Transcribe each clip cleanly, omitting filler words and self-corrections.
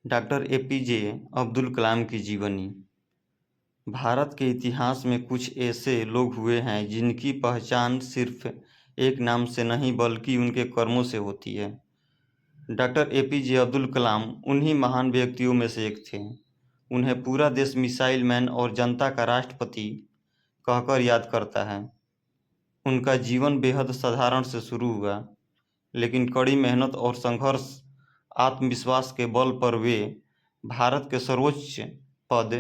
Doctor APJ Abdul Kalam की जीवनी। भारत के इतिहास में कुछ ऐसे लोग हुए हैं जिनकी पहचान सिर्फ एक नाम से नहीं बल्कि उनके कर्मों से होती है। डॉक्टर एपीजे अब्दुल कलाम उन्हीं महान व्यक्तियों में से एक थे। उन्हें पूरा देश मिसाइल मैन और जनता का राष्ट्रपति कहकर याद करता है। उनका जीवन बेहद साधारण से शुरू हुआ, लेकिन कड़ी मेहनत और संघर्ष, आत्मविश्वास के बल पर वे भारत के सर्वोच्च पद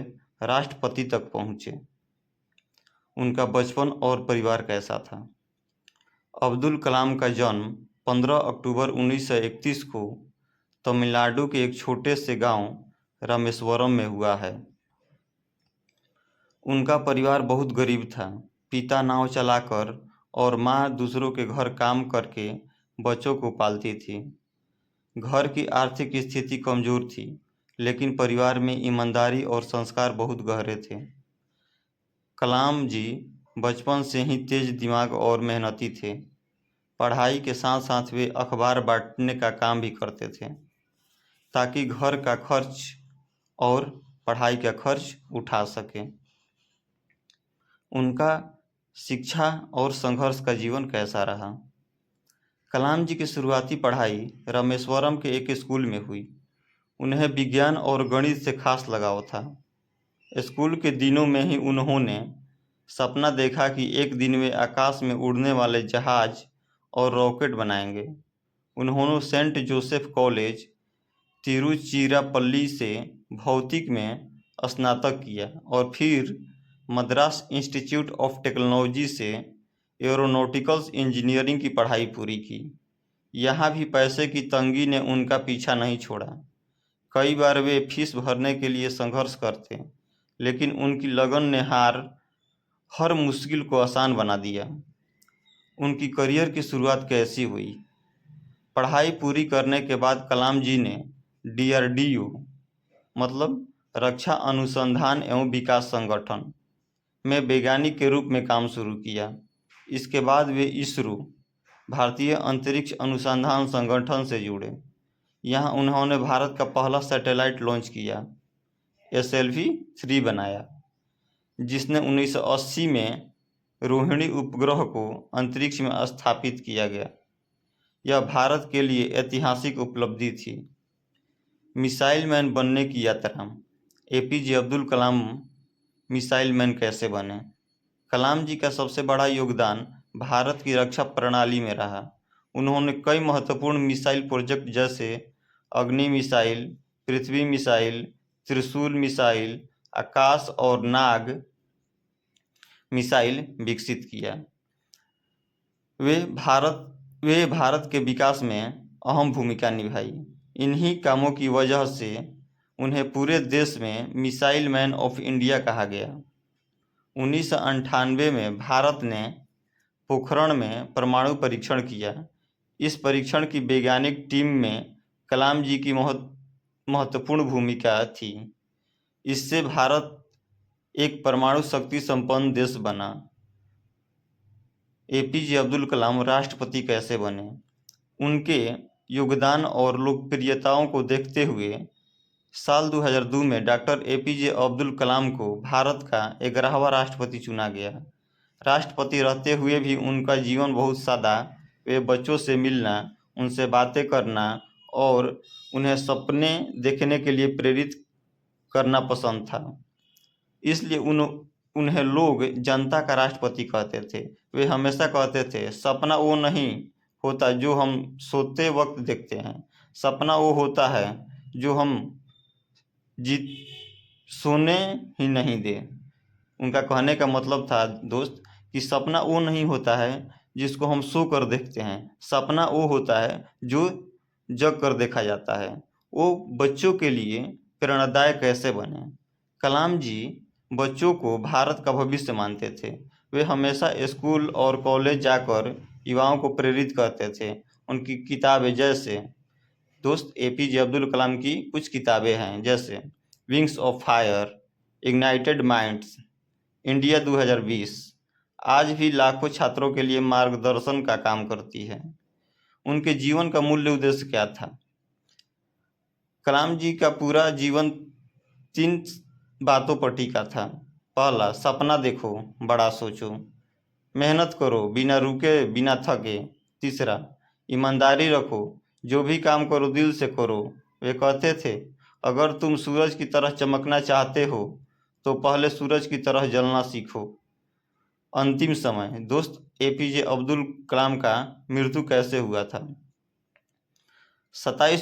राष्ट्रपति तक पहुंचे। उनका बचपन और परिवार कैसा था? अब्दुल कलाम का जन्म 15 अक्टूबर 1931 को तमिलनाडु के एक छोटे से गांव रामेश्वरम में हुआ है। उनका परिवार बहुत गरीब था। पिता नाव चलाकर और माँ दूसरों के घर काम करके बच्चों को पालती थी। घर की आर्थिक स्थिति कमजोर थी, लेकिन परिवार में ईमानदारी और संस्कार बहुत गहरे थे। कलाम जी बचपन से ही तेज दिमाग और मेहनती थे। पढ़ाई के साथ साथ वे अखबार बांटने का काम भी करते थे, ताकि घर का खर्च और पढ़ाई का खर्च उठा सकें। उनका शिक्षा और संघर्ष का जीवन कैसा रहा? कलाम जी की शुरुआती पढ़ाई रामेश्वरम के एक स्कूल में हुई। उन्हें विज्ञान और गणित से खास लगाव था। स्कूल के दिनों में ही उन्होंने सपना देखा कि एक दिन वे आकाश में उड़ने वाले जहाज और रॉकेट बनाएंगे। उन्होंने सेंट जोसेफ कॉलेज, तिरुचिरापल्ली से भौतिक में स्नातक किया और फिर मद्रास इंस्टीट्यूट ऑफ टेक्नोलॉजी से एरोनॉटिकल इंजीनियरिंग की पढ़ाई पूरी की। यहाँ भी पैसे की तंगी ने उनका पीछा नहीं छोड़ा। कई बार वे फीस भरने के लिए संघर्ष करते, लेकिन उनकी लगन ने हर मुश्किल को आसान बना दिया। उनकी करियर की शुरुआत कैसी हुई? पढ़ाई पूरी करने के बाद कलाम जी ने डीआरडीओ मतलब रक्षा अनुसंधान एवं विकास संगठन में वैज्ञानिक के रूप में काम शुरू किया। इसके बाद वे इसरो भारतीय अंतरिक्ष अनुसंधान संगठन से जुड़े। यहाँ उन्होंने भारत का पहला सैटेलाइट लॉन्च किया, SLV-3 बनाया, जिसने 1980 में रोहिणी उपग्रह को अंतरिक्ष में स्थापित किया गया। यह भारत के लिए ऐतिहासिक उपलब्धि थी। मिसाइल मैन बनने की यात्रा। APJ Abdul Kalam missile man कैसे बने? कलाम जी का सबसे बड़ा योगदान भारत की रक्षा प्रणाली में रहा। उन्होंने कई महत्वपूर्ण मिसाइल प्रोजेक्ट जैसे अग्नि मिसाइल, पृथ्वी मिसाइल, त्रिशूल मिसाइल, आकाश और नाग मिसाइल विकसित किया। वे भारत के विकास में अहम भूमिका निभाई। इन्हीं कामों की वजह से उन्हें पूरे देश में मिसाइल मैन ऑफ इंडिया कहा गया। 1998 में भारत ने पोखरण में परमाणु परीक्षण किया। इस परीक्षण की वैज्ञानिक टीम में कलाम जी की महत्वपूर्ण भूमिका थी। इससे भारत एक परमाणु शक्ति संपन्न देश बना। एपीजे अब्दुल कलाम राष्ट्रपति कैसे बने? उनके योगदान और लोकप्रियताओं को देखते हुए साल 2002 में डॉक्टर एपीजे अब्दुल कलाम को भारत का 11वां राष्ट्रपति चुना गया। राष्ट्रपति रहते हुए भी उनका जीवन बहुत सादा। वे बच्चों से मिलना, उनसे बातें करना और उन्हें सपने देखने के लिए प्रेरित करना पसंद था। इसलिए उन्हें लोग जनता का राष्ट्रपति कहते थे। वे हमेशा कहते थे, सपना वो नहीं होता जो हम सोते वक्त देखते हैं, सपना वो होता है जो हम जीत सोने ही नहीं दे। उनका कहने का मतलब था दोस्त कि सपना वो नहीं होता है जिसको हम सो कर देखते हैं, सपना वो होता है जो जग कर देखा जाता है। वो बच्चों के लिए प्रेरणादायक कैसे बने? कलाम जी बच्चों को भारत का भविष्य मानते थे। वे हमेशा स्कूल और कॉलेज जाकर युवाओं को प्रेरित करते थे। उनकी किताबें जैसे दोस्त एपीजे अब्दुल कलाम की कुछ किताबें हैं, जैसे wings of fire, ignited minds, India 2020 आज भी लाखों छात्रों के लिए मार्गदर्शन का काम करती है। उनके जीवन का मूल्य उद्देश्य क्या था? कलाम जी का पूरा जीवन 3 बातों पर टिका था। पहला, सपना देखो, बड़ा सोचो। मेहनत करो, बिना रुके, बिना थके। तीसरा, ईमानदारी रखो, जो भी काम करो दिल से करो। वे कहते थे, अगर तुम सूरज की तरह चमकना चाहते हो तो पहले सूरज की तरह जलना सीखो। अंतिम समय, दोस्त एपीजे अब्दुल कलाम का मृत्यु कैसे हुआ था? 27